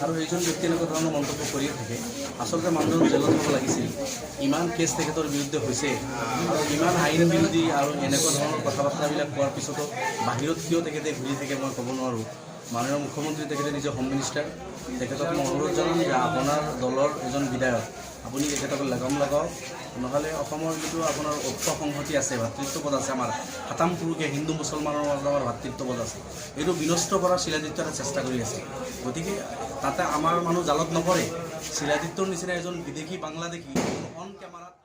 আৰু এইজন ব্যক্তি এনেকুৱা ধৰণৰ মন্তব্য কৰিয়ে থাকে। আচলতে মানুহজন জেলত হ'ব লাগিছিল। ইমান কেছ তেখেতৰ বিৰুদ্ধে হৈছে আৰু ইমান আইন বিৰোধী আৰু এনেকুৱা ধৰণৰ কথা বাৰ্তাবিলাক কোৱাৰ পিছতো বাহিৰত কিয় তেখেতে ঘূৰি থাকে মই ক'ব নোৱাৰোঁ। মাননীয় মুখ্যমন্ত্ৰী তেখেতে নিজৰ হোম মিনিষ্টাৰ, তেখেতক মই অনুৰোধ জনাম যে আপোনাৰ দলৰ এজন বিধায়ক আপুনি তেখেতক লাগাম লগাওক, নহ'লে অসমৰ যিটো আপোনাৰ ঐক্য সংহতি আছে, ভাতৃত্ববোধ আছে, আমাৰ সাতাম পুৰুষে হিন্দু মুছলমানৰ মাজত আমাৰ ভাতৃত্ববোধ আছে, এইটো বিনষ্ট কৰাৰ শিলাদিত্য এটা চেষ্টা কৰি আছে। গতিকে তাতে আমাৰ মানুহ জালত নপৰে। শিলাদিত্যৰ নিচিনা এজন বিদেশী বাংলাদেশী অন কেমেৰাত